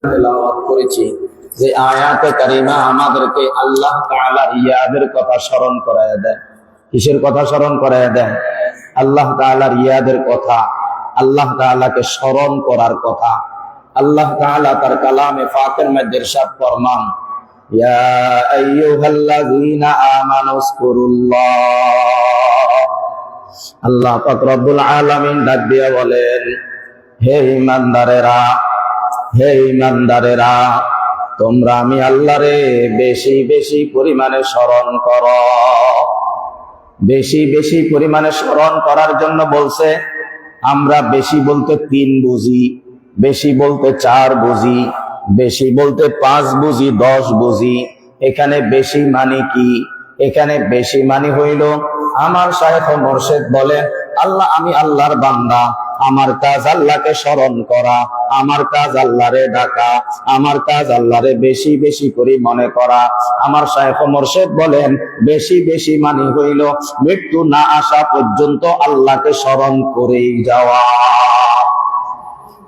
তেলাওয়াত করেছি যে আয়াতে কারিমা আমাদেরকে আল্লাহ তাআলার ইয়াদের কথা স্মরণ করায় দেয়। কিসের কথা স্মরণ করায় দেয়? আল্লাহ তাআলার ইয়াদের কথা, আল্লাহ তাআলাকে স্মরণ করার কথা। আল্লাহ তাআলা তার কালামে পাকের মধ্যে ইরশাদ ফরমান, ইয়া আইয়ুহাল্লাযীনা আমানুযকুরুল্লাহ। আল্লাহ পাক রব্বুল আলামিন ডাক দিয়া বলেন, হে ঈমানদারেরা, হে ঈমানদারেরা, তোমরা আমি আল্লাহরে বেশি বেশি পরিমাণে স্মরণ করো। বেশি বেশি পরিমাণে স্মরণ করার জন্য বলছে। আমরা বেশি বলতে 3 বুঝি, বেশি বলতে 4 বুঝি, বেশি বলতে 5 বুঝি, 10 বুঝি। এখানে বেশি মানে কি? এখানে বেশি মানে হইল, আমার শায়েখ ও মুর্শিদ বলেন, আল্লাহ, আমি আল্লাহর বান্দা, আমার কাজ আল্লাহকে স্মরণ করা, আমার কাজ আল্লাহরে ডাকা, আমার কাজ আল্লাহরে বেশি বেশি করে মনে করা। আমার শায়েখ ও মুর্শিদ বলেন, বেশি বেশি মানে হইল মৃত্যু না আসা পর্যন্ত আল্লাহকে স্মরণ করেই যাওয়া।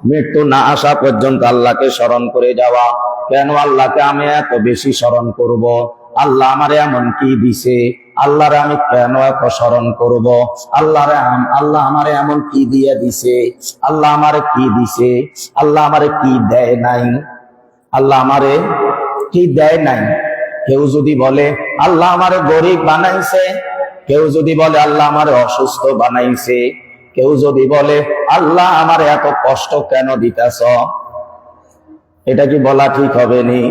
মৃত্যু না আসা পর্যন্ত আল্লাহকে স্মরণ করে যাওয়া। কেন আল্লাহকে আমি এত বেশি স্মরণ করব? আল্লাহ আমারে এমন কি দিছে? আল্লাহরে আমি কেন এত স্মরণ করব? আল্লাহ আমারে এমন কি দিয়ে দিছে? আল্লাহ আমারে কি দিছে? আল্লাহ আমারে কি দেয় নাই? আল্লাহ আমারে কি দেয় নাই? কেউ যদি বলে আল্লাহ আমারে গরিব বানাইছে, কেউ যদি বলে আল্লাহ আমারে অসুস্থ বানাইছে, কেউ যদি বলে আল্লাহ আমারে এত কষ্ট কেন দিতেছ, এটা কি বলা ঠিক হবে নি?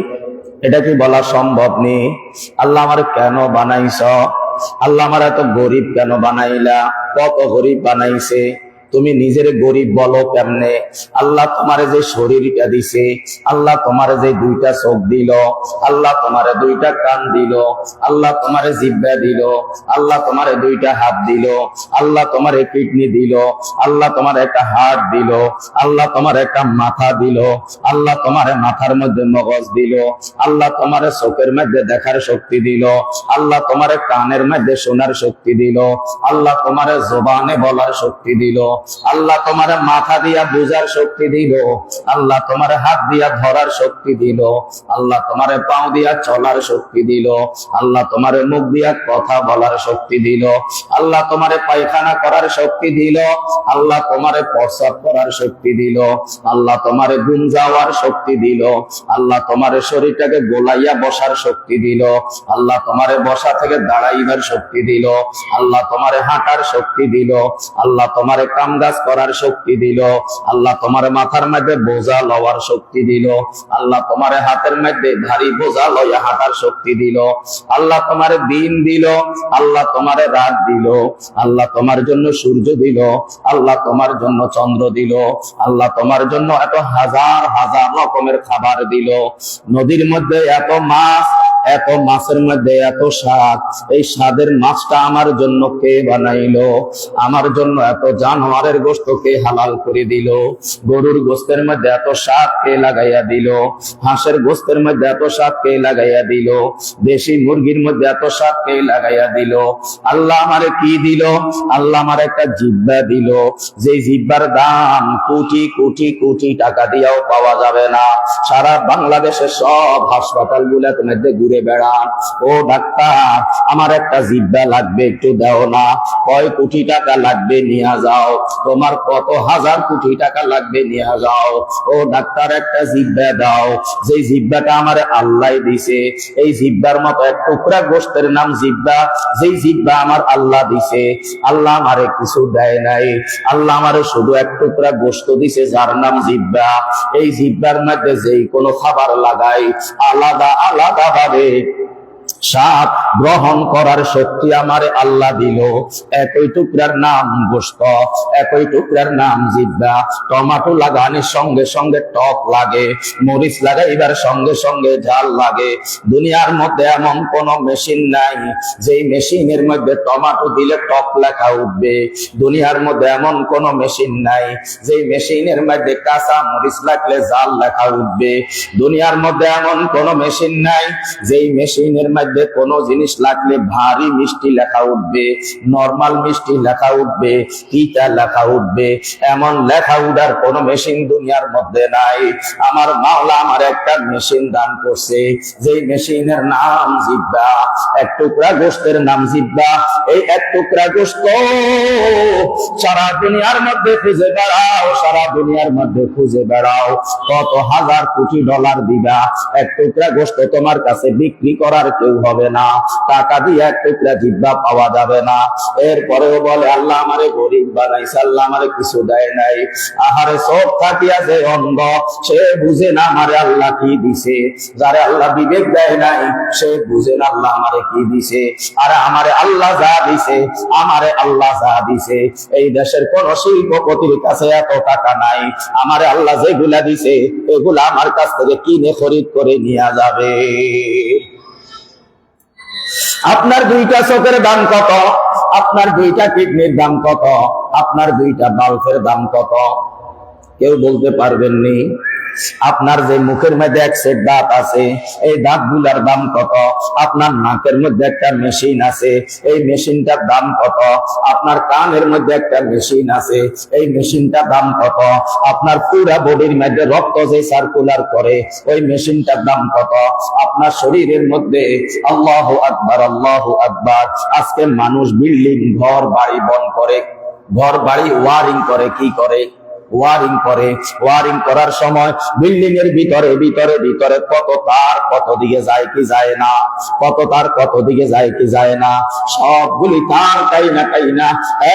এটা কি বলা সম্ভব নি? আল্লাহ আমারে কেন বানাইছ? আল্লাহ আমার এত গরিব কেন বানাইলা? কত গরিব বানাইছে? তুমি নিজের গরিব বলো কেমনে? আল্লাহ তোমারে যে শরীরটা দিছে, আল্লাহ তোমারে যে 2টা চোখ দিল, আল্লাহ তোমারে 2টা কান দিল, আল্লাহ তোমারে জিহ্বা দিল, আল্লাহ তোমারে 2টা হাত দিল, আল্লাহ তোমারে কিডনি দিল, আল্লাহ তোমার একটা হার্ট দিল, আল্লাহ তোমার একটা মাথা দিল, আল্লাহ তোমারে মাথার মধ্যে মগজ দিল, আল্লাহ তোমারে চোখের মধ্যে দেখার শক্তি দিল, আল্লাহ তোমারে কানের মধ্যে শোনার শক্তি দিল, আল্লাহ তোমারে জবানে বলার শক্তি দিল, আল্লাহ তোমার মাথা দিয়া বুঝার শক্তি দিল, আল্লাহ তোমার হাত দিয়া ধরার শক্তি দিল, আল্লাহ তোমার পাও দিয়া চলার শক্তি দিল, আল্লাহ তোমার মুখ দিয়া কথা বলার শক্তি দিল, আল্লাহ তোমার পায়খানা করার শক্তি দিল, আল্লাহ তোমার প্রস্রাব করার শক্তি দিল, আল্লাহ তোমার ঘুম যাওয়ার শক্তি দিল, আল্লাহ তোমার শরীরটাকে গোলাইয়া বসার শক্তি দিল, আল্লাহ তোমার বসা থেকে দাঁড়াইবার শক্তি দিল, আল্লাহ তোমার হাঁটার শক্তি দিল, আল্লাহ তোমার কামকাজ করার শক্তি দিল, আল্লাহ তোমার মাথার মধ্যে বোঝা লওয়ার শক্তি দিল, আল্লাহ তোমার হাতের মধ্যে ভারী বোঝা লইয়া হাঁটার শক্তি দিল, আল্লাহ তোমার দিন দিল, আল্লাহ তোমার রাত দিল, আল্লাহ তোমার জন্য সূর্য দিল, আল্লাহ তোমার জন্য চন্দ্র দিল, আল্লাহ তোমার জন্য এত হাজার হাজার রকমের খাবার দিল। নদীর মধ্যে এত মাছ, এত মাছের মধ্যে এত স্বাদ। এই স্বাদের মাছটা আমার জন্য কে বানাইলো? আমার জন্য এত জানোয়ারের গোশত কে হালাল করে দিল? গরুর গোশতের মধ্যে এত স্বাদ কে লাগাইয়া দিল? হাঁসের গোশতের মধ্যে এত স্বাদ কে লাগাইয়া দিল? দেশি মুরগির মধ্যে এত স্বাদ কে লাগাইয়া দিল? আল্লাহ আমারে কি দিল? আল্লাহ আমার একটা জিহ্বা দিল, যে জিহ্বার দাম কোটি কোটি কোটি টাকা দিয়েও পাওয়া যাবে না। সারা বাংলাদেশের সব হাসপাতাল গুলোর মধ্যে ঘুরে বেড়ান, ও ডাক্তার আমার একটা জিহ্বা লাগবে, একটু দাও না। কয় কোটি টাকা লাগবে? নিয়ে যাও। তোমার কত হাজার কোটি টাকা লাগবে? নিয়ে যাও। ও ডাক্তার একটা জিহ্বা দাও, যে জিহ্বাটা আমার আল্লাহ দিছে। এই জিহ্বার মতো এক টুকরা গোশতের নাম জিহ্বা, যেই জিহ্বা আমার আল্লাহ দিছে। আল্লাহ আমারে কিছু দেয় নাই, আল্লাহ আমারে শুধু এক টুকরা গোশত দিছে যার নাম জিহ্বা। এই জিহ্বার মধ্যে যেই কোনো খাবার লাগাই আলাদা আলাদা ভাবে স্বাদ গ্রহণ করার শক্তি আমারে আল্লাহ দিল। একই টুকরার নাম গোশত, একই টুকরার নাম জিহ্বা। টমেটো লাগানোর সঙ্গে সঙ্গে টক লাগে, মরিচ লাগাইবার সঙ্গে সঙ্গে ঝাল লাগে। দুনিয়ার মধ্যে এমন কোন মেশিন নাই যেই মেশিনের মধ্যে টমেটো দিলে টক লেখা উঠবে। দুনিয়ার মধ্যে এমন কোন মেশিন নাই যেই মেশিনের মধ্যে কাঁচা মরিচ লাগলে ঝাল লেখা উঠবে। দুনিয়ার মধ্যে এমন কোন মেশিন নাই যেই মেশিনের মধ্যে মধ্যে কোনো জিনিস লাগলে ভারী মিষ্টি লেখা উঠবে, নরমাল মিষ্টি লেখা উঠবে, তিতা লেখা উঠবে, এমন লেখা উঠার কোন মেশিন দুনিয়ার মধ্যে নাই। আমার মাওলা আমার একটা মেশিন দান করছে, যে মেশিনের নাম জিহ্বা। এক টুকরা গোশতের নাম জিহ্বা। এই এক টুকরা গোশত সারা দুনিয়ার মধ্যে খুঁজে বেড়াও, সারা দুনিয়ার মধ্যে খুঁজে বেড়াও, কত হাজার কোটি ডলার দিবা, এক টুকরা গোশত তোমার কাছে বিক্রি করার কেউ হবে না, টাকা দিয়ে এক টুকরা জিহ্বা পাওয়া যাবে না। এরপরেও বলে আল্লাহ আমারে গরিব বানাইছে, আল্লাহ আমারে কিছু দেয় নাই। আহারে সব থাকিয়া যে অন্ধ, সে বুঝে না আমারে আল্লাহ কি দিছে। যারে আল্লাহ বিবেক দেয় নাই, সে বুঝে না আল্লাহ আমারে কি দিছে। আরে আমারে আল্লাহ যা দিছে, আমারে আল্লাহ যা দিছে, এই দেশের কোন শিল্পপতির কাছে এত টাকা নাই। আমারে আল্লাহ যেগুলা দিছে এগুলা আমার কাছ থেকে কিনে খরিদ করে নিয়ে যাবে। আপনার দুইটা চোখের দাম কত? আপনার দুইটা কিডনির দাম কত? আপনার দুইটা বাল্বের দাম কত? কেউ বলতে পারবেননি। আপনার যে মুখের মধ্যে এক সেট দাঁত আছে, এই দাঁতগুলার দাম কত? আপনার নাকের মধ্যে একটা মেশিন আছে, এই মেশিনটার দাম কত? আপনার কানের মধ্যে একটা মেশিন আছে, এই মেশিনটার দাম কত? আপনার পুরা বডির মধ্যে রক্ত যে সার্কুলার করে, ওই মেশিনটার দাম কত? আপনার শরীরের মধ্যে আল্লাহু আকবার, আল্লাহু আকবার। আজকে মানুষ বিল্ডিং, ঘর বাড়ি বন করে, ঘর বাড়ি ওয়ারিং করে, কি করে? ওয়ারিং করে। ওয়ারিং করার সময় বিল্ডিং এর ভিতরে ভিতরে ভিতরে কত তার কত দিকে যায় কি যায় না, কত তার কত দিকে যায় কি যায় না, সবগুলি তার টাইনা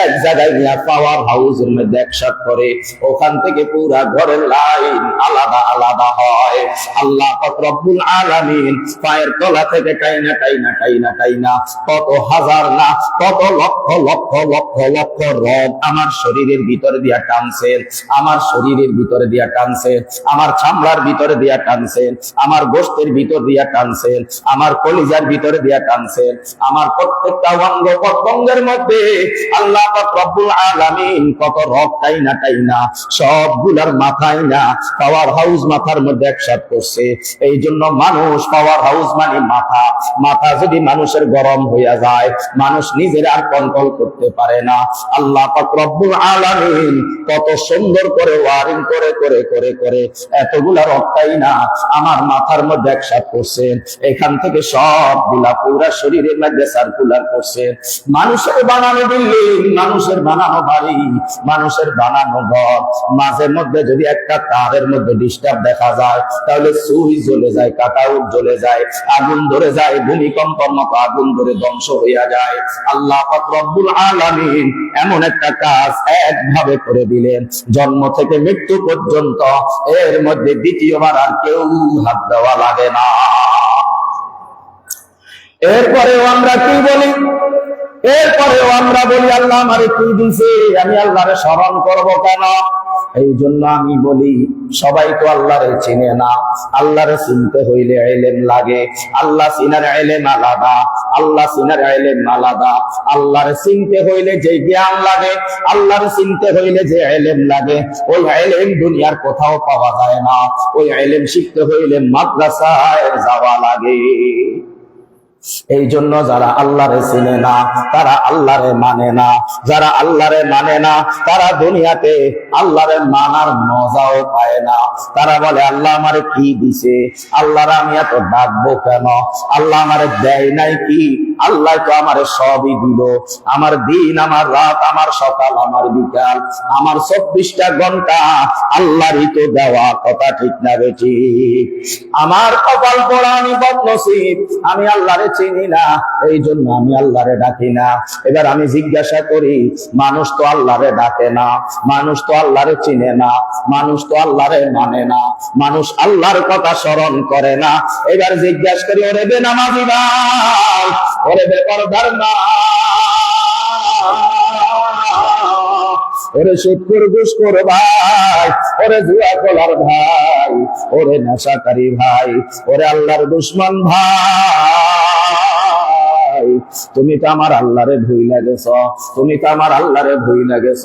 এক জায়গায় নিয়ে পাওয়ার হাউসের মধ্যে একসাথে করে, ওখান থেকে পুরা ঘরের লাইন আলাদা আলাদা হয়। আল্লাহ পাক রব্বুল আলামিন পায়ের তলা থেকে টাইনা কত হাজার না কত লক্ষ লক্ষ লক্ষ লক্ষ রড আমার শরীরের ভিতরে দিয়া টানছেন, আমার শরীরের ভিতরে দিয়া টানছেন, আমার চামড়ার ভিতরে দিয়া টানছেন, আমার গোশতের ভিতর দিয়া টানছেন, আমার কলিজার ভিতরে দিয়া টানছেন, আমার প্রত্যেকটা অঙ্গ প্রত্যঙ্গের মধ্যে আল্লাহ পাক রব্বুল আলামিন কত রড টাইনা সবগুলার মাথায় না পাওয়ার হাউস মাথার মধ্যে একসাথ করছে। এই জন্য মানুষ পাওয়ার হাউস মানে মাথা, মাথা যদি মানুষের গরম হইয়া যায়, মানুষ নিজের আর কন্ট্রোল করতে পারে না। আল্লাহ পাক রব্বুল আলামিন কত সুন্দর করে ওয়ারিং করে করে করে করে এতগুলা রক্তাই না আমার মাথার মধ্যে একসাথ করছেন, এখান থেকে সবগুলা পুরা শরীরের মধ্যে সার্কুলার করছে। মানুষের বানানো বিল্ডিং, মানুষের বানানো বাড়ি, মানুষের বানানো ঘর, মাঝে মধ্যে যদি একটা তারের মধ্যে ডিস্টার্ব দেখা যায়, তাহলে সুইচ জ্বলে যায়, কাটাউট জ্বলে যায়, আগুন ধরে যায়, ভূমিকম্পের মতো আগুন ধরে ধ্বংস হইয়া যায়। আল্লাহ পাক রব্বুল আলামিন এমন একটা কাজ একভাবে করে দিলেন, জন্ম থেকে মৃত্যু পর্যন্ত এর মধ্যে দ্বিতীয়বার আর কেউ হাত দেওয়া লাগে না। এরপরেও আমরা কি বলি? এরপরেও আমরা বলি আল্লাহ আমারে কি দিছে, আমি আল্লাহরে স্মরণ করব কেন? এই জন্য আমি বলি সবাই তো আল্লাহরে চিনে না, আল্লাহরে চিনতে হইলে ইলম লাগে। আল্লাহ চিনার ইলম আলাদা, আল্লাহ চিনার ইলম আলাদা। আল্লাহরে চিনতে হইলে যে জ্ঞান লাগে, আল্লাহরে চিনতে হইলে যে ইলম লাগে, ওই ইলম দুনিয়ার কোথাও পাওয়া যায় না। ওই ইলম শিখতে হইলে মাদ্রাসায় যাওয়া লাগে। এই জন্য যারা আল্লাহরে চিনে না তারা আল্লাহরে মানে না, যারা আল্লাহরে মানে না তারা দুনিয়াতে আল্লাহরে মানার মজাও পায় না। তারা বলে আল্লাহ আমারে কি দিছে, আল্লাহরে আমি এত ডাকবো কেন, আল্লাহ আমারে দেয় নাই কি, আল্লাহ তো আমারে সবই দিল, আমার দিন, আমার রাত, আমার সকাল, আমার বিকাল, আমার 24টা ঘন্টা আল্লাহরই তো দেওয়া, কথা ঠিক না বেঠিক? আমার কপাল পোড়া, আমি বদনসিব, আমি আল্লাহরে চিনি না, এই জন্য আমি আল্লাহরে ডাকি না। এবার আমি জিজ্ঞাসা করি, মানুষ তো আল্লাহরে ডাকে না, মানুষ তো আল্লাহরে চিনে না, মানুষ তো আল্লাহরে মানে না, মানুষ আল্লাহর কথা স্মরণ করে না। এবার জিজ্ঞাসা করি, ওরে বেনামাজি ভাই, ওরে বেপরদার মা, ওরে সুদখোর ঘুষখোর ভাই, ওরে জুয়া খেলার ভাই, ওরে নেশাকারী ভাই, ওরে আল্লাহর দুশমন ভাই, তুমি তো আমার আল্লাহরে ভুইলা গেছ, তুমি তো আমার আল্লাহরে ভুইলা গেছ।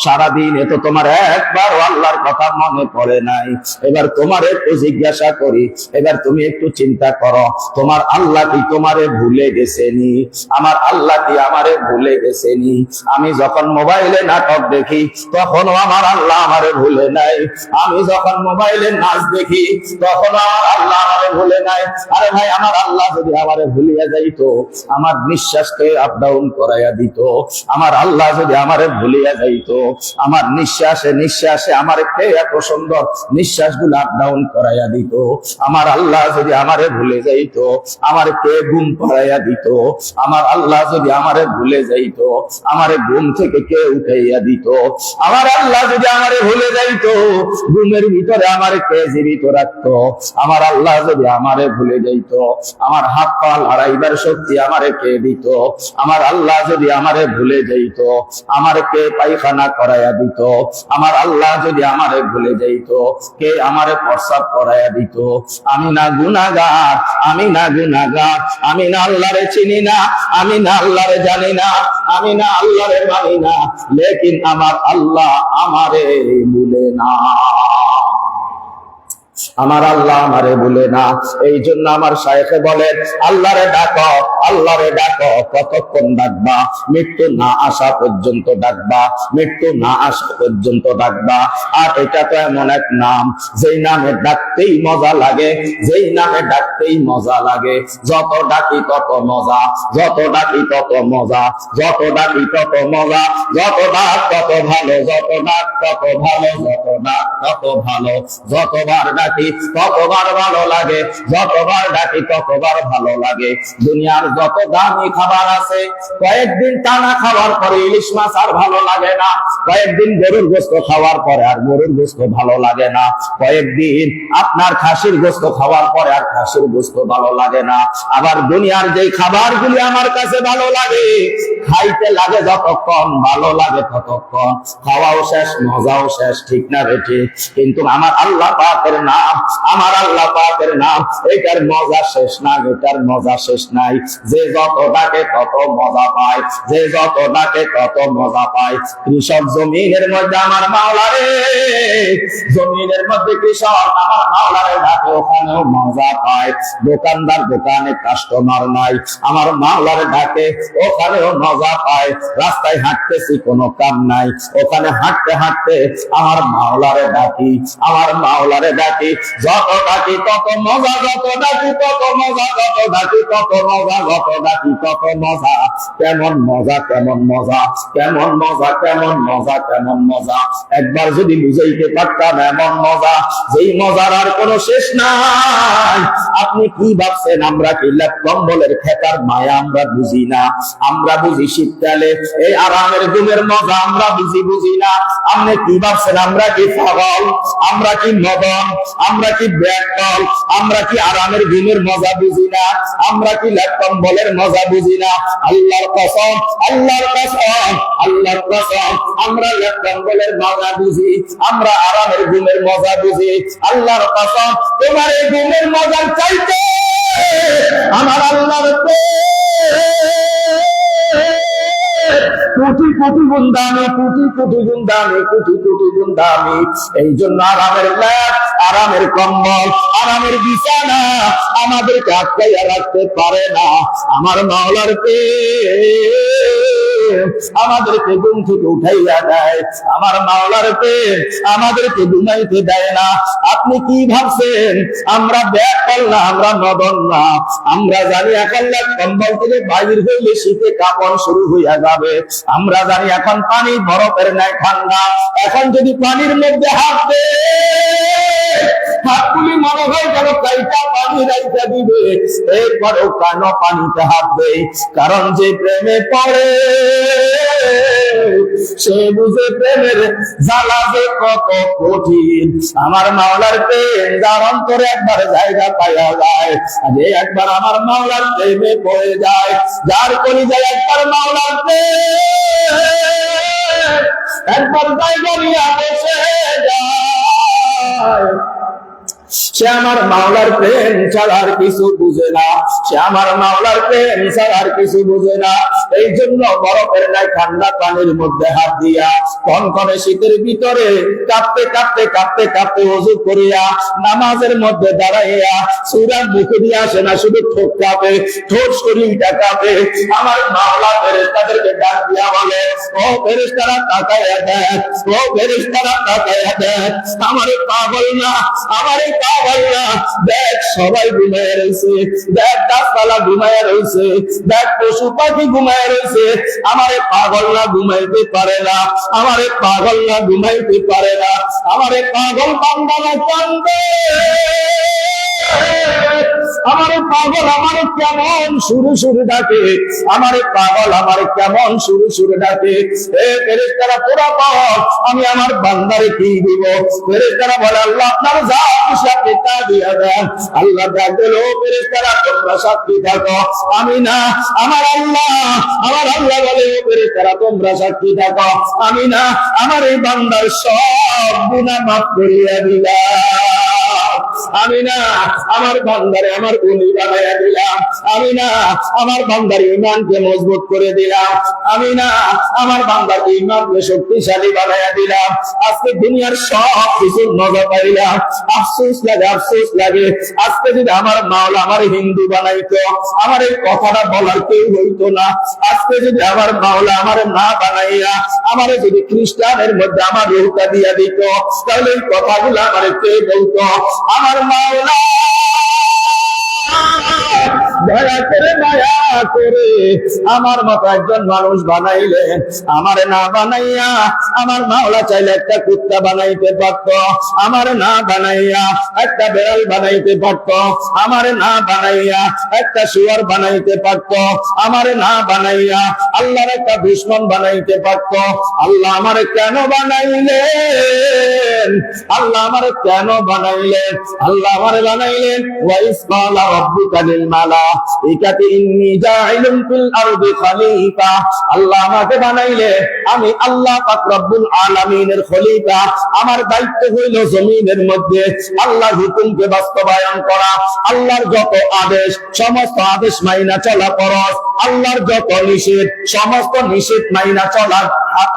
সারাদিন এ তো তোমার একবার আল্লাহর কথা মনে পড়ে নাই। এবার তোমারে একটু জিজ্ঞাসা করি, এবার তুমি একটু চিন্তা করো, তোমার আল্লাহ কি তোমারে ভুলে গেছেনি? আমার আল্লাহ কি আমারে ভুলে গেছেনি? আমি যখন মোবাইলে নাটক দেখি তখনও আমার আল্লাহ আমারে ভুলে নাই। আমি যখন মোবাইলে নাচ দেখি তখন আমার আল্লাহ আমারে ভুলে নাই। আরে ভাই, আমার আল্লাহ যদি আমারে ভুলিয়া যাইতো, আমার নিঃশ্বাসকে আপ ডাউন করাইয়া দিত। আমার আল্লাহ যদি আমারে ভুলিয়া যাইতো, আমার নিঃশ্বাসে নিঃশ্বাসে আমার কে এত সুন্দর নিঃশ্বাস গুলো আপ ডাউন করাইয়া দিত। আমার আল্লাহ যদি আমারে ভুলে যাইতো, আমার কে ঘুম পাড়াইয়া দিত। আমার আল্লাহ যদি আমারে ভুলে যাইতো, আমারে ঘুম থেকে কে উঠাইয়া দিত। আমার আল্লাহ যদি আমারে ভুলে যাইতো, ঘুমের ভিতরে আমারে কে জীবিত রাখতো। আমার আল্লাহ যদি আমারে ভুলে যাইতো, আমার হাত পা লড়াইবার শক্তি আমারে কে দিত। আমার আল্লাহ যদি আমারে ভুলে যাইতো, আমার কে পায়খানা করাইয়া দিত। আমার আল্লাহ যদি আমারে ভুলে যাইতো, কে আমারে প্রস্রাব করাইয়া দিত। আমি না গুনাহগার, আমি না গুনাহগার, আমি না আল্লাহরে চিনি না, আমি না আল্লাহরে জানি না, আমি না আল্লাহরে মানি না, লেকিন আমার আল্লাহ আমারে ভুলে না। আমার আল্লাহ আমারে ভুলে না। এই জন্য আমার শায়েখে বলেন, আল্লাহরে ডাকো, আল্লাহরে ডাকো, কতক্ষণ ডাকবা? মৃত্যু না আসা পর্যন্ত ডাকবা, মৃত্যু না আসা পর্যন্ত ডাকবা। আর এটা তো এমন এক নাম, যেই নামে ডাকতেই মজা লাগে, যেই নামে ডাকতেই মজা লাগে। যত ডাকি তত মজা, যত ডাকি তত মজা, যত ডাকি তত মজা, যত ডাক তত ভালো, যত ডাক তত ভালো, যত ডাক তত ভালো। যতবার ডাকি ততবার ভালো লাগে, যতবার ডাকি ততবার ভালো লাগে। দুনিয়ার যত দামি খাবার আছে, কয়েকদিন টানা খাওয়ার পরে ইলিশ মাছ আর ভালো লাগে না, কয়েকদিন গরুর গোশত খাওয়ার পরে আর গরুর গোশত ভালো লাগে না, কয়েকদিন আপনার খাসির গোশত খাওয়ার পরে আর খাসির গোশত ভালো লাগে না। আবার দুনিয়ার যে খাবারগুলি আমার কাছে ভালো লাগে, খাইতে লাগে যতক্ষণ, ভালো লাগে ততক্ষণ, খাওয়াও শেষ, মজাও শেষ, ঠিক না বেঠি? কিন্তু আমার আল্লাহ পাকের নাম, আমার আল্লাহ পাকের নাম, এটার মজা শেষ নাই, এটার মজা শেষ নাই। যে যত ডাকে তত মজা পায়, যে যত ডাকে তত মজা পায়। কৃষক জমিনের মধ্যে আমার মাওলারে, জমিনের মধ্যে কৃষক আমার মাওলারে ডাকে, ওখানেও মজা পায়। দোকানদার দোকানে কাস্টমার নাই, আমার মাওলারে ডাকে, ওখানেও মজা পায়। রাস্তায় হাঁটতেছি কোনো কাম নাই, ওখানে হাঁটতে হাঁটতে আমার মাওলারে ডাকি, আমার মাওলারে ডাকি। যত ডাকি তত মজা, যত ডাকি তত মজা, যত ডাকি তত মজা, যত ডাকি তত মজা। কেমন মজা, কেমন মজা, কেমন মজা, কেমন মজা, কেমন মজা। একবার যদি বুঝাইতে পারতাম এমন মজা, যেই মজার আর কোনো শেষ নাই। আপনি কি ভাবছেন আমরা কি লেপ কম্বলের খেতার মায়া আমরা বুঝি না? আমরা বুঝি শীতকালে এই আরামের ঘুমের মজা, আমরা বুঝি না। আপনি কি ভাবছেন আমরা কি পাগল, আমরা কি মদন, আমরা কি ব্যাকল, আমরা কি আরামের ঘুমের মজা বুঝি না? আমরা কি লেপ কম্বলের মজা বুঝি না? আল্লাহর কসম, আল্লাহর কসম, আল্লাহর কসম, আমরা লেপ কম্বলের মজা বুঝি, আমরা আরামের ঘুমের মজা বুঝি। আল্লাহর কসম, তোমার এই ঘুমের মজার চাইতে আমার আল্লাহর কোটি কোটি গুণ দামি, কোটি কোটি গুণ দামি, কোটি কোটি গুণ দামি। এই জন্য আরামের ল্যাপ, আরামের কম্বল, আরামের বিছানা আমাদেরকে আটকাইয়া রাখতে পারে না। আমার মাওলার আমাদেরকে ঘুম থেকে উঠাইয়া দেয়, আমার মাওলার আমাদেরকে ঘুমাইতে দেয় না। আপনি কি ভাবছেন আমরা ব্যাকল না, আমরা মদন না? আমরা জানি এখন কম্বল থেকে বাইরে হইলে শীতে কাঁপন শুরু হইয়া যাবে। আমরা জানি এখন পানি বরফের ন্যায় ঠান্ডা। এখন যদি পানির মধ্যে হাত দে, হাতগুলি মনে হয় যেন কাইটা পানি রাইতে দিবে। এরপরেও কেন পানিতে হাত দেয়? কারণ যে প্রেমে পড়ে সে বুঝে প্রেমের জ্বালা যে কত কঠিন। আমার মাওলার প্রেম যার অন্তরে একবার জায়গা পাইয়া যায়, যে একবার আমার মাওলার প্রেমে পড়ে যায়, যার কলিজায় একবার মাওলার প্রেম একবার জায়গা নিয়ে বসে যায়, সে আমার মাওলার প্রেম ছাড়া আর কিছু বুঝে না, সে আমার মাওলার প্রেম ছাড়া আর কিছু বুঝে না। এই জন্য বরফের নাই ঠান্ডা পানির মধ্যে হাত দিয়া কনকনে শীতের ভিতরে কাঁপতে কাঁপতে কাঁপতে কাঁপতে ওযু করিয়া নামাজের মধ্যে দাঁড়াইয়া সূরা মুখে দিয়ে আসে না, শুধু ঠোঁট কাঁপে, ঠোঁট শরীরটা কাঁপে। আমার মাওলা ফেরেশতাদেরকে ডাক দিয়া বলে, ও ফেরেশতারা তাকায়া দেখ, ও ফেরেশতারা তাকায়া দেখ, আমারে পাগল না, আমারে পাগল না, দেখ সবাই ঘুমায় রয়েছে, দেখ গাছপালা ঘুমায় রয়েছে, দেখ পশু পাখি ঘুমায় রয়েছে, আমারে পাগল না ঘুমাইতে পারে না, আমারে পাগল না ঘুমাইতে পারে না, আমারে পাগল বান্দা না কান্দে, আমারে পাগল আমারে কেমন সুরে সুরে ডাকে, আমারে পাগল আমারে কেমন সুরে সুরে ডাকে। এ ফেরেশতারা পুরা পাগল, আমি আমার বান্দারে কি দিব? ফেরেশতারা বলে, আল্লাহ আপনার যা খুশি আপনি তা দিয়া দেন। আল্লাহ ডাক দিল, ফেরেশতারা তোমরা সাক্ষী থাকো, আমি না, আমার আল্লাহ, আমার আল্লাহ বলে, ও ফেরেশতারা তোমরা সাক্ষী থাকো, আমি না, আমার এই বান্দার সব গুনাহ মাফ করিয়া দিলাম, আমি না, আমার বান্দারে আমার উনি বানাইয়া দিলাম, আমি না, আমার বান্দার ঈমানকে মজবুত করে দিলাম, আমি না, আমার বান্দার ঈমানকে শক্তিশালী বানাইয়া দিলাম। আজকে দুনিয়ার সব কিছু মজা পাইলাম, আফসোস লাগে, আফসোস লাগে, আজকে যদি আমার মাওলা আমার হিন্দু বানাইতো, আমার এই কথাটা বলার কেউ হইতো না। আজকে যদি আমার মাওলা আমার না বানাইয়া আমার যদি খ্রিস্টানের মধ্যে আমার রূহটা দিয়া দিত, তাহলে এই কথাগুলো আমার কে বলতো? আমার মাওলা দয়া করে মায়া করে আমার মতো একজন মানুষ বানাইলেন, আমার না বানাইয়া আমার মাওলা চাইলে একটা কুত্তা বানাইতে পারত, আমার না বানাইয়া একটা বেড়াল বানাইতে পারত, আমার না বানাইয়া একটা শুয়ার বানাইতে পারত, আমার না বানাইয়া আল্লাহর একটা দুশমন বানাইতে পারত। আল্লাহ আমারে কেন বানাইলেন? আল্লাহ আমারে কেন বানাইলেন? আল্লাহ আমারে বানাইলেন, ওয়া ইসকালা রাব্বুকা লিল মালাইকাতি ইন্নী জাইলুন ফিল আরদি খলিফা। আল্লাহ আমাকে বানাইলে আমি আল্লাহ পাক রব্বুল আলামিনের খলিফা। আমার দায়িত্ব হইল জমিনের মধ্যে আল্লাহর হুকুমকে বাস্তবায়ন করা, আল্লাহর যত আদেশ সমস্ত আদেশ মাইনা চলা ফরজ, আল্লাহর যত নিষেধ সমস্ত নিষেধ মাইনা চলা,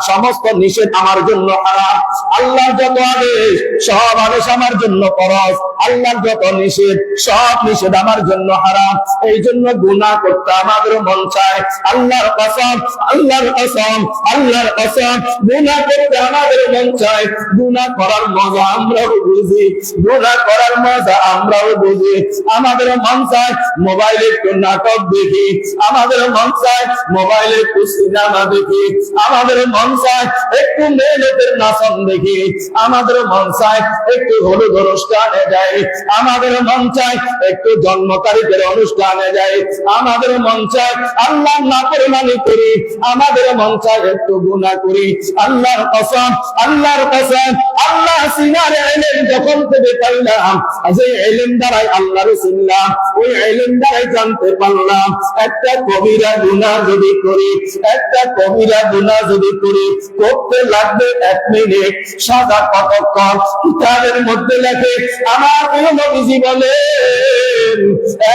সমস্ত নিষেধ আমার জন্য হারাম। আল্লাহর যত আদেশ সব আদেশ আমার জন্য ফরজ, আল্লাহর যত নিষেধ সব নিষেধ আমার জন্য হারাম। এই জন্য গুনাহ করতে আমাদের মন চায়, আল্লাহর কসম, আল্লাহর কসম, আল্লাহর কসম, গুনাহ করতে আমাদের মন চায়। গুনাহ করার মজা আমরাও বুঝি, গুনাহ করার মজা আমরাও বুঝি। আমাদের মন চায় মোবাইলে একটু নাটক দেখি, আমাদের মন চায় মোবাইলে একটু সিনেমা দেখি, আমাদের মন চায় একটু মেয়েদের নাচন দেখি, আমাদের মন চায় একটু হলুদ অনুষ্ঠানে যাই, আমাদের মন চায় একটু জন্ম তারিখের অনুষ্ঠানে যাই, আমাদের মন চায় আল্লাহর নাফরমানি করি, আমাদের মন চায় একটু গুনাহ করি। আল্লাহর কসম, আল্লাহর কসম, আল্লাহ সিনার ইলম যখন থেকে পাইলাম, যে ইলম দ্বারাই আল্লাহর চিনলাম, ওই ইলম দ্বারাই জানতে পারলাম একটা কবিরা গুনাহ যদি করি, একটা কবিরা গুনাহ যদি করি করতে লাগবে 1 মিনিট, সাজা কতক্ষণ? কিতাবের মধ্যে লেখে আমার প্রিয় নবীজি বলেন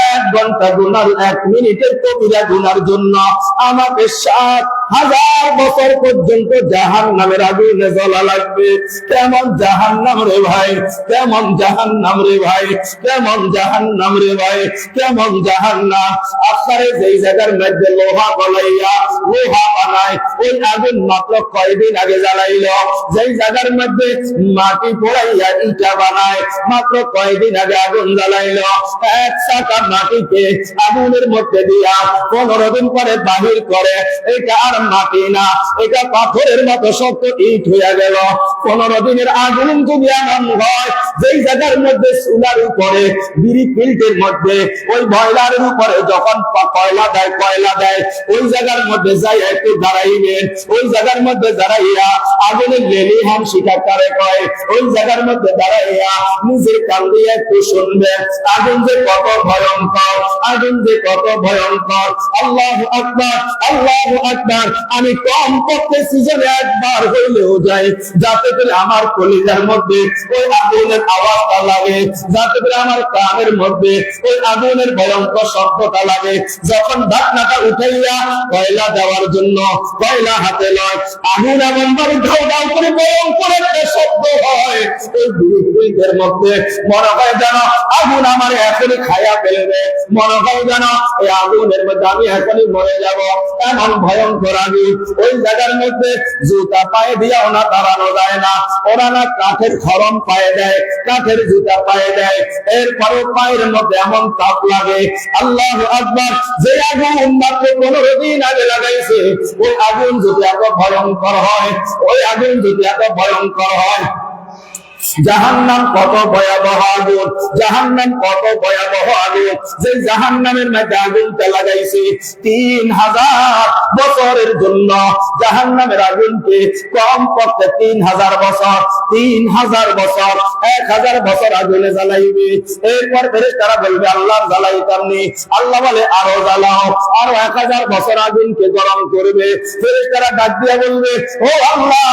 1 ঘন্টা গুনার 1 মিনিটের কবিরা গুনার জন্য আমাকে 7,000 বছর পর্যন্ত জাহান্নামের আগুনে জ্বলা লাগবে। কেমন জাহান্নাম রে ভাই, কেমন জাহান্নাম রে ভাই, কেমন জাহান্নাম রে ভাই, কেমন জাহান্নাম। আখেরে যেই জায়গার মধ্যে লোহা গলাইয়া লোহা বানায়, ওই আগুন মাত্র কয়দিন আগে জ্বালাইল। যেই জায়গার মধ্যে মাটি পোড়াইয়া ইটা বানায়, মাত্র কয়দিন আগে আগুন জ্বালাইল। এক চাকা মাটিকে আগুনের মধ্যে দিয়া 15 দিন পরে বাহির করে, এটা আর মাটি না, এটা পাথরের মতো শক্ত ইট হইয়া গেল। 15 দিনের আগুন যদি এমন হয়, যেই জায়গার মধ্যে চুলার উপরে বিড়ি ফিল্টের মধ্যে ওই বয়লারের উপরে যখন কয়লা দেয়, কয়লা দেয়, ওই জায়গার মধ্যে যাই একটু দাঁড়াইবেন, ওই জায়গার মধ্যে দাঁড়াইয়া আগুনের লেলিহান শিকার করে কয় হয় ওই জায়গার মধ্যে দাঁড়াইয়া নিজের কান দিয়ে একটু শুনবেন আগুন যে কত ভয়ঙ্কর, আগুন যে কত ভয়ঙ্কর। আল্লাহু আকবার, আল্লাহু আকবার। আমি কমপক্ষে সিজনে একবার হইলেও যাই, যাতে করে আমার কলিজার মধ্যে ওই আগুনের আওয়াজটা লাগে, যাতে করে আমার কানের মধ্যে ওই আগুনের ভয়ঙ্কর শব্দটা লাগে। যখন ঢাকনাটা উঠাইয়া কয়লা দেওয়ার জন্য কয়লা হাতে লয়, আগুন এমন ভাবে ঢাউ ঢাউ করে ভয়ঙ্কর একটা শব্দ হয়, ওই বুড়িদের মধ্যে মনে হয় যেন আগুন আমার এখনই খাইয়া ফেলবে, মনে হয় যেন এই আগুনের মধ্যে আমি এখনই মরে যাব, এমন ভয়ঙ্কর আগুন। ওই জায়গার মধ্যে জুতা পায়ে দিয়া ওনা দাঁড়ানো যায় না, ওরা না কাঠের খরম পায়ে দেয়, কাঠের জুতা পায়ে দেয়, এরপরে পায়ের মধ্যে এমন তাপ লাগে। আল্লাহু আকবার। যে আগুন মাত্র 15 দিন আগে লাগাইছে, ওই আগুন যদি এত ভয়ঙ্কর হয়, ওই আগুন যদি এত ভয়ঙ্কর হয়, জাহান্নাম কত ভয়াবহ আগুন, জাহান্নাম কত ভয়াবহ আগুন। যে জাহান্নামের মধ্যে আগুনটা লাগাইছে 3000 বছরের জন্য, জাহান্নামের আগুনকে কমপক্ষে 3000 বছর, 3000 বছর, 1000 বছর আগুনে জ্বালাইবে। এরপর ফেরেশতারা বলবে আল্লাহর জ্বালাইতাম নি, আল্লাহ বলে আরো জ্বালাও, আরো 1000 বছর আগুনকে গরম করবে। ফেরেশতারা ডাক দিয়া বলবে ও আল্লাহ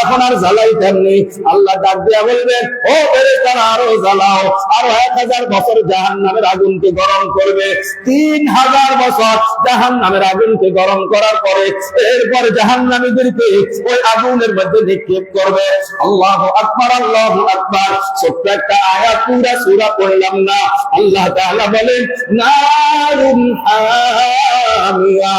এখন আর জ্বালাইতাম নি, আল্লাহ ডাক দিয়া বলবে ও ফেরেশতারা আরো জ্বালাও, আরো 1000 বছর জাহান্নামের আগুনকে গরম করবে। 3000 বছর জাহান্নামের আগুনকে গরম করার পরে এরপর জাহান্নামীদেরকে ওই আগুনের মধ্যে নিক্ষেপ করবে। আল্লাহু আকবার, আল্লাহু আকবার। ছোট্ট একটা আয়াত পুরা সূরা পড়লাম না, আল্লাহ তাআলা বলেন নারুন হামিয়া,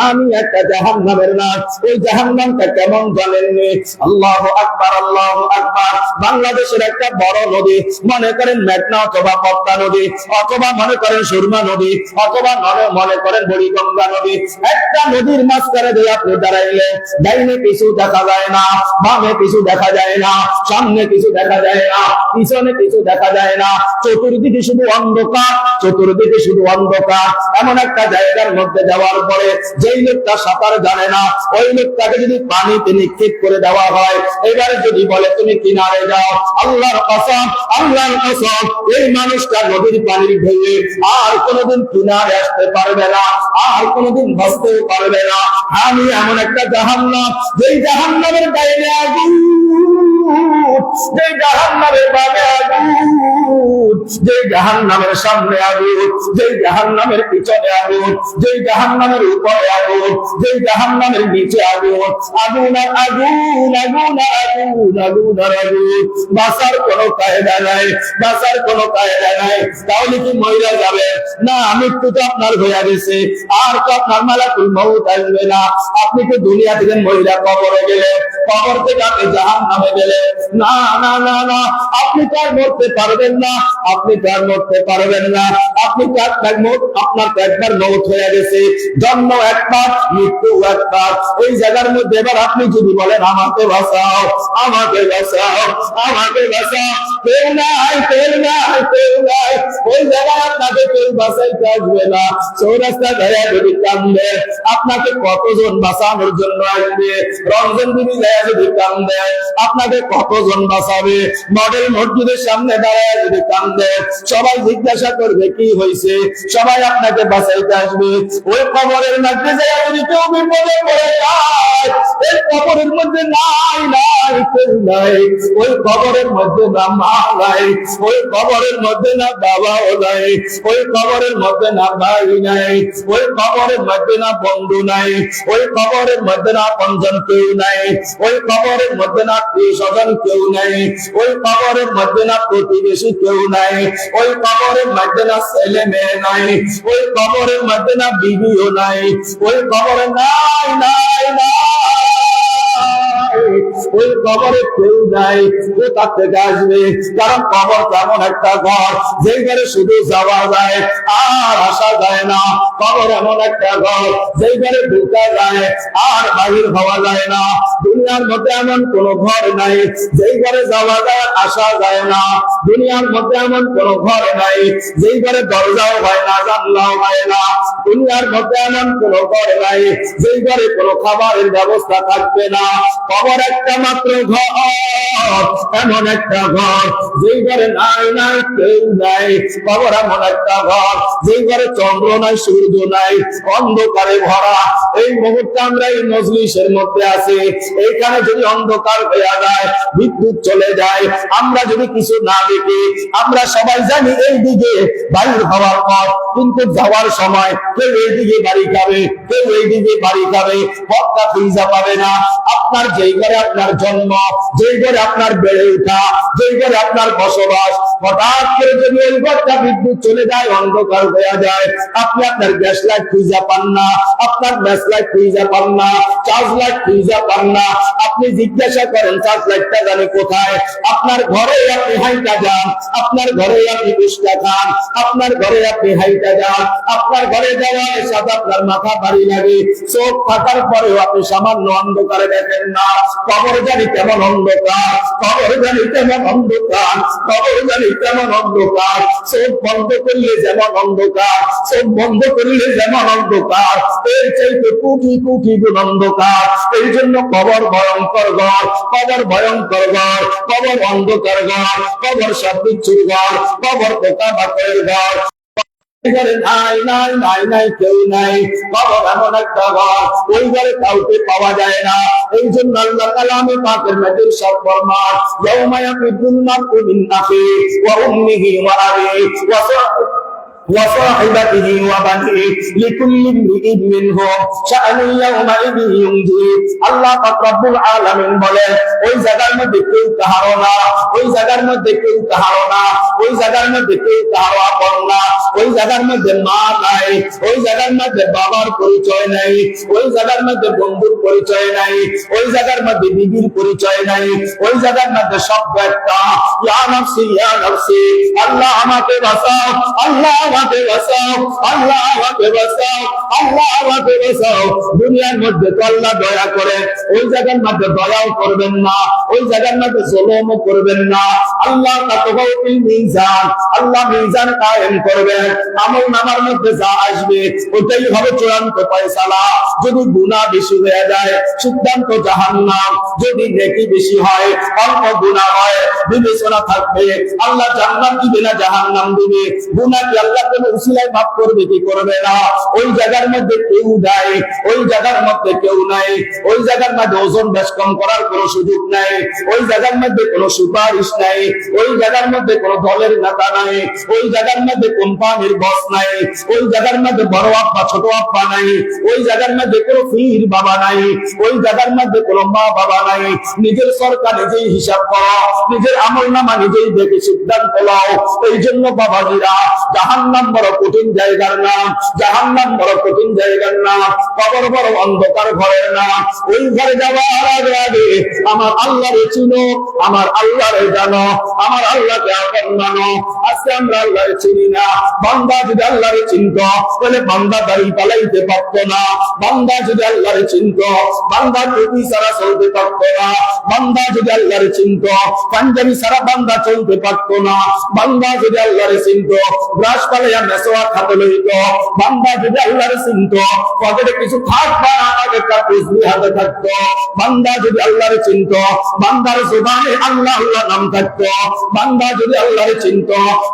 আমি একটা জাহান্নামের নাম। ওই জাহান্নামটা কেমন জানেননি? আল্লাহু আকবার, আল্লাহু আকবার। বাংলাদেশের একটা বড় নদী, মনে করেন মেঘনা অথবা পদ্মা নদী, অথবা মনে করেন সুরমা নদী, অথবা মনে করেন বুড়িগঙ্গা নদী। একটা নদীর মাঝখানে দিয়ে আপনি দাঁড়াইলে ডাইনে কিছু দেখা যায় না, বামে কিছু দেখা যায় না, সামনে কিছু দেখা যায় না, পিছনে কিছু দেখা যায় না, চতুর্দিকে শুধু অন্ধকার, চতুর্দিকে শুধু অন্ধকার। এমন একটা জায়গার মধ্যে যাওয়ার পরে যেই লোকটা সাঁতার জানে না, ওই লোকটাকে যদি পানিতে নিক্ষেপ করে দেওয়া হয়, এবারে যদি বলে তুমি কিনারে যাও, আল্লাহর কসম, আল্লাহর কসম, এই মানুষটা নদীর পানির ঢেউয়ে আর কোনোদিন কিনারে আসতে পারবে না, আর কোনোদিন ভাসতেও পারবে না। আমি এমন একটা জাহান্নাম, যেই জাহান্নামের গায়ে আগুন, যেই জাহান্নামের বামে আগুন, যেই জাহান্নামের সামনে আগুন, যেই জাহান্নামের পিছনে আগুন, যেই জাহান্নামের উপরে আগুন, যেই জাহান্নামের নিচে আগুন, আগুন আর আগুন, আগুন আর আগুন, আগুন আর আগুন। বাঁচার কোনো কায়দা নাই, বাঁচার কোনো কায়দা নাই। তাহলে কি মহিলা যাবে না? মৃত্যু তো আপনার হয়ে গেছে, আর তো আপনার মালাকুল মউত আসবে না। আপনি তো দুনিয়া থেকে মহিলা কবরে গেলে, কবর থেকে আপনি জাহান্নামে গেলে, না না না না, আপনি তো আর মরতে পারবেন না, আপনি তো আর মরতে পারবেন না। আপনি তো আপনার তো একবার মউত হয়ে গেছে, জন্ম একবার, মৃত্যু একবার। এই জায়গার মধ্যে এবার আপনি যদি বলেন আমাকে বাঁচাও, আমাকে বাঁচাও, আমাকে বাঁচাও, কেউ নাই, কেউ নাই, কেউ নাই, ওই জায়গায় আপনাকে কেউ বাঁচাইতে আসবে না। চৌরাস্তা গায়ে যদি কান্দে, আপনাকে কতজন বাঁচানোর জন্য আসবে? রমজান দিদি গায়ে যদি কান্দে, আপনাকে কতজন বাঁচাবে? মডেল মসজিদের সামনে দাঁড়ায় যদি কান্দে, সবাই জিজ্ঞাসা করবে কি হয়েছে, সবাই আপনাকে বাঁচাইতে আসবে। ওই কবরের মধ্যে যায় যদি কেউ বিপদে পড়ে যায়, ওই কবরের মধ্যে নাই, নাই, কেউ নাই। ওই কবরের মধ্যে না মা নাই, ওই কবরের মধ্যে না বাবাও নাই, ওই কবরের মধ্যে না ভাই নাই, ওই কবরের মধ্যে না বন্ধু নাই, ওই কবরের মধ্যে না আপনজন কেউ নাই, ওই কবরের মধ্যে না স্বজন কেউ নাই, ওই কবরের মধ্যে না প্রতিবেশী কেউ নাই, ওই কবরের মধ্যে না ছেলে মেয়ে নাই, ওই কবরের মধ্যে না বিবিও নাই, ওই কবরে নাই, নাই, নাই, ওই কবরে কেউ নাই। কোথা থেকে আসবে? কারণ কবর তেমন একটা ঘর, যেই ঘরে শুধু যাওয়া যায় আর আসা যায় না। কবর এমন একটা ঘর, যেই ঘরে ঢুকা যায় আর বাহির হওয়া যায় না। দুনিয়ার মধ্যে এমন কোন ঘর নাই যেই ঘরে যাওয়া যায় আসা যায় না। দুনিয়ার মধ্যে এমন কোন ঘর নাই যেই ঘরে দরজাও হয় না, জানলাও হয় না। দুনিয়ার মধ্যে এমন কোন ঘর নাই যেই ঘরে কোনো খাবারের ব্যবস্থা থাকবে না। কবর একটা মাত্র ঘর, এমন একটা ঘর যেই ঘরে নাই নাই কেউ নাই। কবর এমন একটা ঘর যেই ঘরে চন্দ্র নাই সূর্য নাই, অন্ধকারে ভরা। এই মুহূর্তে আমরা এই মজলিসের মধ্যে আছি, এইখানে যদি অন্ধকার হয়ে যায়, বিদ্যুৎ চলে যায়, আমরা যদি কিছু না দেখি, আমরা সবাই জানি এই দিকে বাড়ি হওয়ার পর, কিন্তু যাওয়ার সময় কেউ এই দিকে বাড়ি খাবে, কেউ এই দিকে বাড়ি খাবে, পথটা খুঁজে পাবে না। আপনার যেই ঘরে আপনার জন্ম, যেই ঘরে আপনার বেড়ে ওঠা, যেই ঘরে আপনার বসবাস, হঠাৎ করে যদি ওই ঘরটা বিদ্যুৎ চলে যায়, অন্ধকার হয়ে যায়, আপনি আপনার গ্যাস লাইট খুঁজে পান না, আপনার ম্যাচ লাইট খুঁজে পান না, চার্জ লাইট খুঁজে পান না। আপনি জিজ্ঞাসা করেন চার্জ লাইটটা জানি কোথায়? আপনার ঘরে আপনি হাইটা যান, আপনার ঘরে আপনি পুষ্টা খান, আপনার ঘরে আপনি হাইটা যান, আপনার ঘরে যাওয়ার সাথে আপনার মাথা ভারী লাগে, চোখ থাকার পরেও আপনি সামান্য অন্ধকারে দেখেন না। কবর জানি কেমন অন্ধকার, কবর জানি কেমন অন্ধকার, কবর জানি কেমন অন্ধকার। চোখ বন্ধ করলে যেমন অন্ধকার, চোখ বন্ধ করলে যেমন অন্ধকার, এর চাইতে কোটি কোটি গুণ অন্ধকার। এই জন্য কবর ভয়ঙ্কর ঘর, কবর ভয়ঙ্কর ঘর, কবর অন্ধকার ঘর, কবর সব কিছুর ঘর, কবর পোকা মাকড়ের ঘর। নাই নাই নাই নাই কেউ নাই। কবর এমন একটা ঘর, ওই ঘরে কাউকে পাওয়া যায় না। এই জন্য আল্লাহ কালামে পাকের মধ্যে সব ফরমান, ইয়াউমা ইয়াফিরুল মার'উ মিন আখিহি ওয়া উম্মিহি ওয়া আবিহি وصاحبته وبنيه لكل امرئ منهم شأن يومئذ يغنيه। আল্লাহ পাক রব্বুল আলামিন বলেন, ওই জায়গার মধ্যে কেউ কাহারো না, ওই জায়গার মধ্যে কেউ কাহারো না, ওই জায়গার মধ্যে কেউ কাহারো আপন না, ওই জায়গার মধ্যে মা নাই, ওই জায়গার মধ্যে বাবার পরিচয় নাই, ওই জায়গার মধ্যে বন্ধুর পরিচয় নাই, ওই জায়গার মধ্যে বিবির পরিচয় নাই, ওই জায়গার মধ্যে শব্দ একটা, ইয়া নাফসি ইয়া নাফসি, আল্লাহ আমাকে বাঁচাও, আল্লাহ আমাকে বাঁচাও, আল্লাহ আমাকে বাঁচাও, আল্লাহ আমাকে বাঁচাও। দুনিয়ার মধ্যে তো আল্লাহ দয়া করে, ওই জায়গার মধ্যে দয়াও করবেন না, ওই জায়গার মধ্যে জুলুমও করবেন না। আল্লাহ তাকাউল মিজান, আল্লাহ মিজান কায়েম করবেন। আমল নামার মধ্যে যা আসবে ওটাই হবে চূড়ান্ত ফয়সালা। যদি গুনাহ বেশি হয়ে যায় সিদ্ধান্ত জাহান্নাম, যদি নেকি বেশি হয়, অল্প গুনাহ হয়, বিবেচনা থাকবে, আল্লাহ জান্নাত দিবে না জাহান্নাম দিবে। গুনাহ কি আল্লাহ কোনো উসিলায় মাফ করবে কি করবে না? ওই জায়গার মধ্যে কেউ নাই, ওই জায়গার মধ্যে কেউ নাই, ওই জায়গার মধ্যে ওজন বেশ কম করার কোনো সুযোগ নাই, ওই জায়গার মধ্যে কোনো সুপারিশ নাই, ওই জায়গার মধ্যে কোনো দলের নেতা নাই, ওই জায়গার মধ্যে কোম্পানির বস নাই, ওই জায়গার মধ্যে বড় আব্বা ছোট আব্বা নাই, ওই জায়গার মধ্যে কোনো পীর বাবা নাই, ওই জায়গার মধ্যে কোনো মা বাবা নাই। নিজের সরকার নিজেই হিসাব করো, নিজের আমল নামা নিজেই দেখে সিদ্ধান্ত নাও। এই জন্য বাবাজিরা, জাহান্নাম বড় কঠিন জায়গার নাম, জাহান্নাম বড় কঠিন জায়গার নাম, কবর বড় অন্ধকার ঘরের নাম। ওই ঘরে যাওয়ার আগে আগে আমার আল্লাহরে চিনো, আমার আল্লাহরে জানো, আমার আল্লাহকে আপন মানো। আজকে আমরা আল্লাহরে চিনি না। বান্দা যদি আল্লাহরে চিনত তাহলে বান্দা দাড়ি পালাইতে পারতো না, বান্দা যদি আল্লাহরে চিনত বান্দা টুপি ছাড়া চলতে পারতো না, বান্দা যদি আল্লাহরে চিনত পাঞ্জাবি ছাড়া বান্দা চলতে পারতো না, বান্দা যদি আল্লাহরে চিনত ব্রাশ পালাইয়া মেসওয়াক হাতে লইত, বান্দা যদি আল্লাহরে চিনত পকেটে কিছু থাকবা না একটা তসবিহ হাতে থাকতো, বান্দা যদি আল্লাহরে চিনত বান্দার জবানে আল্লাহ আল্লাহ নাম থাকতো, বান্দা যদি আল্লাহরে চিনত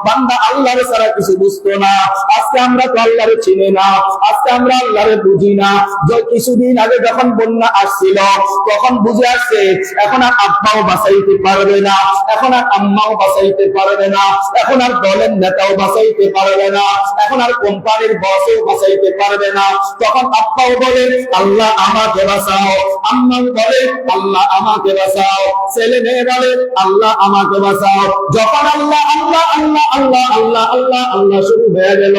বান্দা আল্লাহরে ছাড়া কিছু বুঝতো না। আজকে আমরা তো আল্লাহরে চিনি না, আজকে আমরা আল্লাহরে বুঝি না। যে কিছুদিন আগে যখন বন্যা আসছিল তখন বুঝে আসছে এখন আর আব্বাও বাঁচাইতে পারবে না, এখন আর আম্মাও বাঁচাইতে পারবে না, এখন আর দলের নেতাও বাঁচাইতে পারবে না, এখন আর কোম্পানির বসও বাঁচাইতে পারবে না। তখন আব্বাও বলে আল্লাহ আমাকে বাঁচাও, আম্মাও বলে আল্লাহ আমাকে বাঁচাও, ছেলে মেয়ে বলে আল্লাহ আমাকে বাঁচাও। যখন আল্লাহ আল্লাহ আল্লাহ আল্লাহ আল্লাহ আল্লাহ আল্লাহ শুরু হয়ে গেল,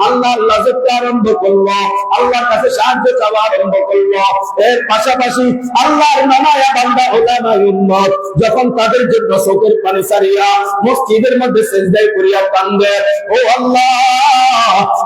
আল্লাহ আল্লাহ যেতে আরম্ভ করলো, আল্লাহর কাছে সাহায্য চাওয়া আরম্ভ করলো। এর পাশাপাশি আল্লাহর নামায়া বান্দা উলামায়ে উম্মত যখন তাদের জন্য চোখের পানি ছাড়িয়া মসজিদের মধ্যে সিজদায় করিয়া কান্দে, ও আল্লাহ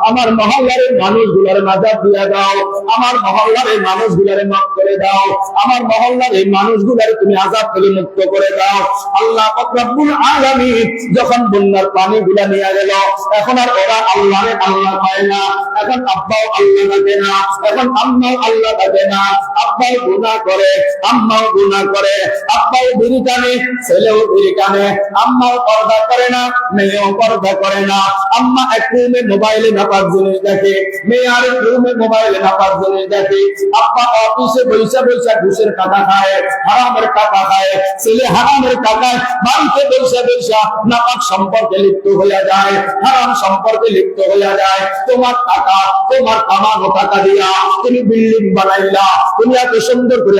আমার মহল্লার মানুষগুলোর নাজাত দিয়া দাও, আমার মহল্লার মানুষগুলোর মাফ করে দাও, আমার মহল্লার এই মানুষগুলোর তুমি আযাব থেকে মুক্ত করে দাও। আল্লাহ পাক রব্বুল আলামিন যখন বন্যার পানিগুলা নিয়ে গেল, এখন আর ওরা আল্লাহরে আল্লাহ পায় না, এখন আব্বাও আল্লাহ ডাকে না, এখন আম্মাও আল্লাহ ডাকে না। আব্বাও গুনাহ করে, আম্মাও গুনাহ করে, আব্বাও বিড়ি টানে, ছেলেও বিড়ি টানে, আম্মাও পর্দা করে না, মেয়েও পর্দা করে না। আম্মা এক রুমে মোবাইলে নাপাক জিনিস দেখে, মেয়ে আরেক রুমে মোবাইলে নাপাক জিনিস দেখে। আব্বা অফিসে বৈশা বৈশা ঘুষের টাকা খায়, হারামের টাকা খায়, ছেলে হারামের টাকায় বাড়িতে বৈশা বৈশা নাপাক সম্পর্কে লিপ্ত হয়ে যায়, হারাম সম্পর্কে লিপ্ত হয়ে যায়। তোমার টাকা, তোমার কামানো টাকা দিয়া তুমি বিল্ডিং বানাইলা, তুমি এত সুন্দর করে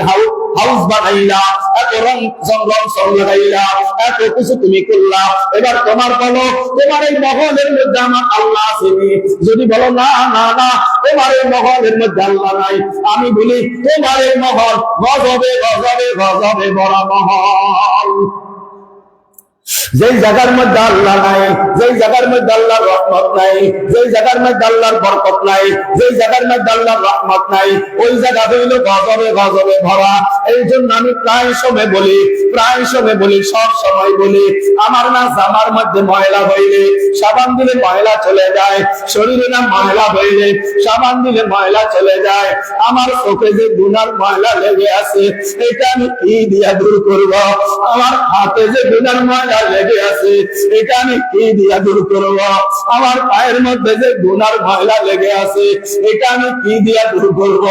হাউস বানাইলা, এত রং লাগাইলা, এত কিছু তুমি করলা। এবার তোমার বলো, তোমার এই মহলের মধ্যে আমার আল্লাহ আসেনি? যদি বলো না না না, তোমার এই মহলের মধ্যে আল্লাহ নাই, আমি বলি তোমার এই মহল গজবে গজবে গজবে বড় মহল। যেই জায়গার মধ্যে আল্লাহ নাই, যেই জায়গার মধ্যে আল্লাহর রহমত নাই, যেই জায়গার মধ্যে আল্লাহর বরকত নাই, যেই জায়গার মধ্যে আল্লাহর রহমত নাই, ওই জায়গা হইল গজবে গজবে ভরা। এই জন্য আমি প্রায় সময় বলি, সব সময় বলি, আমার না জামার মধ্যে ময়লা হইলে সাবান দিলে ময়লা চলে যায়, শরীরে না ময়লা হইলে সাবান দিলে ময়লা চলে যায়। আমার চোখে যে গুনার ময়লা লেগে আছে, এটা আমি কি দিয়া দূর করব? আমার হাতে যে গুনার ময়লা লেগে আছে, এটা আমি কি দিয়া দূর করব? আমার পায়ের মধ্যে যে গুনার ময়লা লেগে আছে, এটা আমি কি দিয়া দূর করব?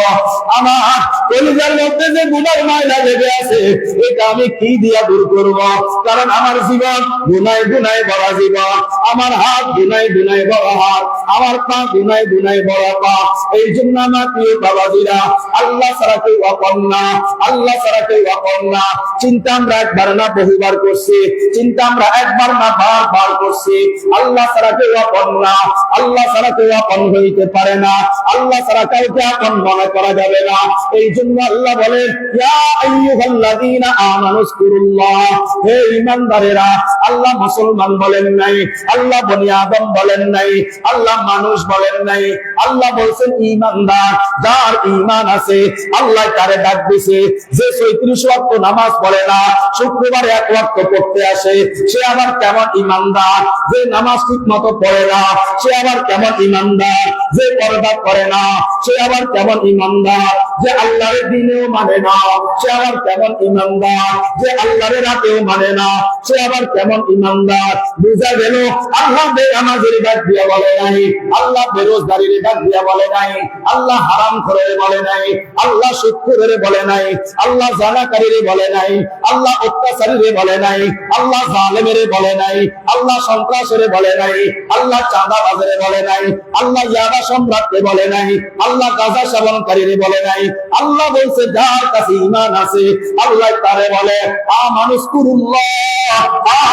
আমার কলিজার মধ্যে যে গুনার ময়লা লেগে আছে, এটা আমি কি দিয়া দূর করব? কারণ আমার জীবন গুনায় গুনায় ভরা জীবন, আমার হাত গুনায় গুনায় বড় হাত, আমার পা গুনায় গুনায় বড় পা। এই জন্য আমার প্রিয় বাবাজিরা, আল্লাহ ছাড়া কেউ আপন না, আল্লাহ ছাড়া কেউ আপন না। চিন্তা আমরা একবার না বহুবার করছি, চিন্তা আমরা একবার না বারবার করছি। আল্লাহ ছাড়া কেউ আপন না, আল্লাহ ছাড়া কেউ আপন হইতে পারে না, আল্লাহ ছাড়া কাউকে আপন মনে করা যাবে না। এই জন্য আল্লাহ বলেন, ইয়া আইয়ুহাল্লাযীনা আমানুযকুরুল্লাহ, হে ঈমানদারেরা। আল্লাহ মুসলমান বলেন নাই, আল্লাহ বনি আদম বলেন নাই, আল্লাহ মানুষ বলেন নাই, আল্লাহ বলছেন ঈমানদার। যার ঈমান আছে আল্লাহ তারে ডাক দিয়েছে। যে ৩৬ ওয়াক্ত নামাজ পড়ে না, শুক্রবারে ১ ওয়াক্ত পড়তে আসে, সে আবার কেমন ঈমানদার? যে নামাজ ঠিক মতো পড়ে না, সে আবার কেমন ঈমানদার? যে পর্দা করে না, সে আবার কেমন ঈমানদার? যে আল্লাহর দ্বীনেও মানে না, সে আবার কেমন ঈমানদার? যে আল্লাহর রাতেও মানে না, সে আবার কেমন ঈমানদার? বুঝা গেল, আল্লাহ বেনামাজের ডাক দিয়া বলে নাই, আল্লাহ বেরোজগারির ডাক দিয়া বলে নাই, আল্লাহ হারামখোরের বলে নাই, আল্লাহ সুদখোরের বলে নাই, আল্লাহ জানাকারীর বলে নাই, আল্লাহ অত্যাচারীর বলে নাই, আল্লাহ জালেমের বলে নাই, আল্লাহ সন্ত্রাসের বলে নাই, আল্লাহ চাঁদাবাজের বলে নাই, আল্লাহ ইয়াবা সম্রাটকে বলে নাই, আল্লাহ গাঁজা সেবনকারীর বলে নাই। আল্লাহ বলছে যার কাছে ঈমান আছে আল্লাহ তারে বলে আমানুযকুরুল্লাহ,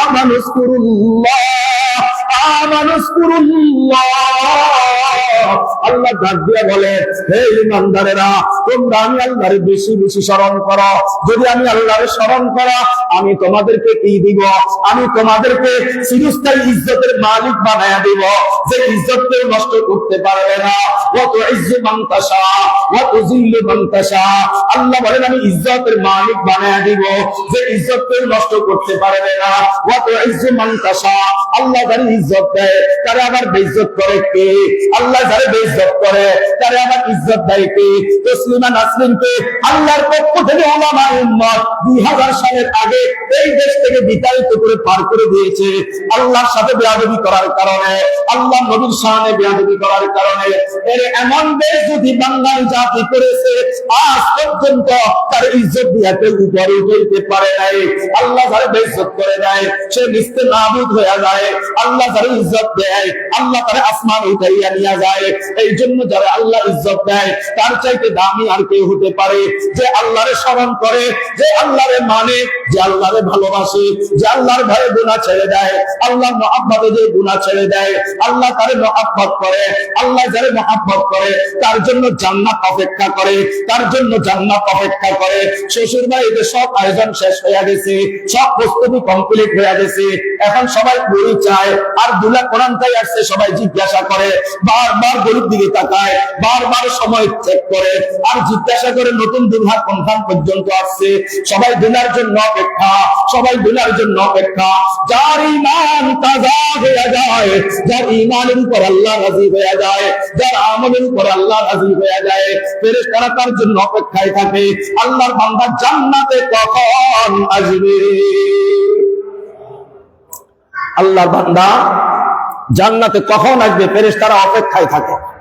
আমানুযকুরুল্লাহ, আমানুযকুরুল্লাহ। আল্লাহ ডাক দিয়ে বলে, হে ঈমানদারেরা, তোমরা আমি আল্লাহর বেশি বেশি স্মরণ করো। যদি আমি আল্লাহর স্মরণ করো, আমি তোমাদেরকে কি দিব? আমি তোমাদেরকে চিরস্থায়ী ইজ্জতের মালিক বানায়া দিব, যে ইজ্জত কেউ নষ্ট করতে পারবে না। ওয়া তুইজ্জু মান তাশা ওয়া তুযিল্লু মান তাশা। আল্লাহ বলেন আমি ইজ্জতের মালিক বানায়া দিব, যে ইজ্জত কেউ নষ্ট করতে পারবে না। ওয়া তুইজ্জু মান তাশা। আল্লাহ যার ইজ্জত দেয় তারে আবার বেইজ্জত করে কে? আল্লাহ যারে বেইজ্জত করে তারে আবার ইজ্জত দেয় কে? তসলিমা নাসরিনকে আল্লাহর পক্ষ থেকে উলামায়ে উম্মত 2000 সালের আগে এই দেশ থেকে বিতাড়িত করে পার করে দিয়েছে। আল্লাহর সাথে বেয়াদবি করার কারণে, আল্লাহ নবীর শানে বেয়াদবি করার কারণে। এর এমন দেশ যদি বাঙালি জাতি করেছে, আজ পর্যন্ত তার ইজ্জত দিয়া কেউ উপরে উঠাইতে পারে নাই। আল্লাহ যারে বেইজ্জত করে দেয় সে নিস্তে নাবুদ হয়ে যায়, আল্লাহ যারে ইজ্জত দেয় আল্লাহ তারে আসমান উঠাইয়া নিয়ে যায়। এই জন্য যারা আল্লাহ ইজ্জত দেয় তার চাইতে দামি আর কেউ হতে পারে? যে আল্লাহরে স্মরণ করে, যে আল্লাহরে মানে, যে আল্লাহরে ভালোবাসে, যে আল্লাহর ভয়ে গুনাহ ছেড়ে দেয়, আল্লাহর মহব্বতে যে গুনাহ ছেড়ে দেয়, আল্লাহ তারে মহব্বত করে। আল্লাহ যারে মহব্বত করে তার জন্য জান্নাত অপেক্ষা করে, তার জন্য জান্নাত অপেক্ষা করে। শ্বশুর বাড়িতে সব আয়োজন শেষ হয়ে গেছে, সব প্রস্তুতি কমপ্লিট হয়ে গেছে, এখন সবাই বই চায় আর দুলা কোরআনটাই আসছে, সবাই জিজ্ঞাসা করে, বারবার গরিব দিকে তাকায়, বারবার সময় চেক করে আর জিজ্ঞাসা করে নতুন দুলহা কোনখান পর্যন্ত আসছে। সবাই দুলার জন্য অপেক্ষা, সবাই দুলার জন্য অপেক্ষা। যার ঈমান তাজা হয়ে যায়, যার ঈমানের উপর আল্লাহ রাজি হয়ে যায়, যার আমলের উপর আল্লাহ রাজি হয়ে যায়, ফেরেশতারা তার জন্য অপেক্ষায় থাকে। আল্লাহর বান্দা জান্নাতে কখন আসবে? আল্লাহর বান্দা জান্নাতে কখন আসবে? ফেরেশতারা অপেক্ষায় থাকে।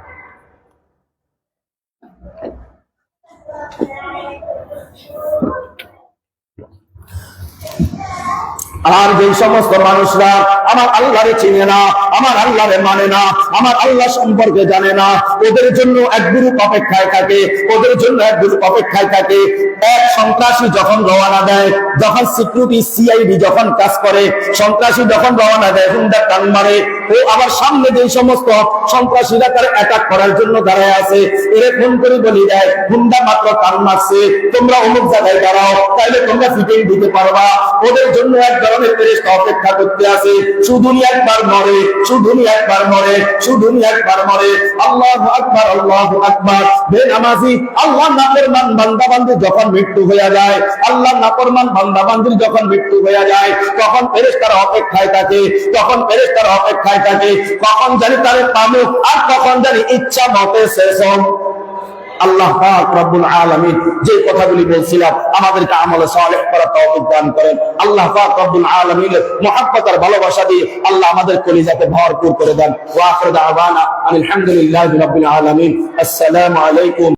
আর যে সমস্ত মানুষরা আমার আল্লাহরে চিনে না, আমার আল্লাহরে মানে না, আমার আল্লাহ সম্পর্কে জানে না, ওদের জন্য এক গ্রুপ অপেক্ষায় থাকে, ওদের জন্য এক গ্রুপ অপেক্ষায় থাকে। এক সন্ত্রাসী যখন রওনা দেয়, যখন সিকিউরিটি সিআইডি যখন কাজ করে, সন্ত্রাসী যখন রওনা দেয়, হুন্ডা টান মারে, ও আবার সামনে যে সমস্ত সন্ত্রাসীরা তার অ্যাটাক করার জন্য দাঁড়ায় আছে, এরে ফোন করে বলি দেয়, হুন্ডা মাত্র টান মারছে, তোমরা অমুক জায়গায় দাঁড়াও, তাইলে তোমরা ফিটিং দিতে পারবা। ওদের জন্য এক ধরনের ফেরেশতা অপেক্ষা করতে আছে। শুধু একবার মরে, শুধু একবার মরে, শুধু একবার মরে। আল্লাহু আকবার, আল্লাহু আকবার। বেনামাজি আল্লাহর নাফরমান বান্দা-বান্দি যখন মৃত্যু হয়ে যায়, আল্লাহর নাফরমান বান্দা-বান্দির যখন মৃত্যু হয়ে যায়, তখন ফেরেশতারা অপেক্ষায় থাকে, তখন ফেরেশতারা অপেক্ষায় থাকে কখন জানি তারে পাবো, আর কখন জানি ইচ্ছা মতে শেষ হোক। আল্লাহ পাক রব্বুল আলামিন যে কথাগুলি বলছিলাম আমাদেরকে আমলে সালেহ করার তৌফিক দান করেন। আল্লাহ পাক রব্বুল আলামিনের মুহাব্বত আর ভালোবাসা দিয়ে আল্লাহ আমাদের কলিজাকে ভরপুর করে দেন। ওয়া আখিরু দাওয়ানা আলহামদুলিল্লাহি রাব্বিল আলামিন। আসসালামু আলাইকুম।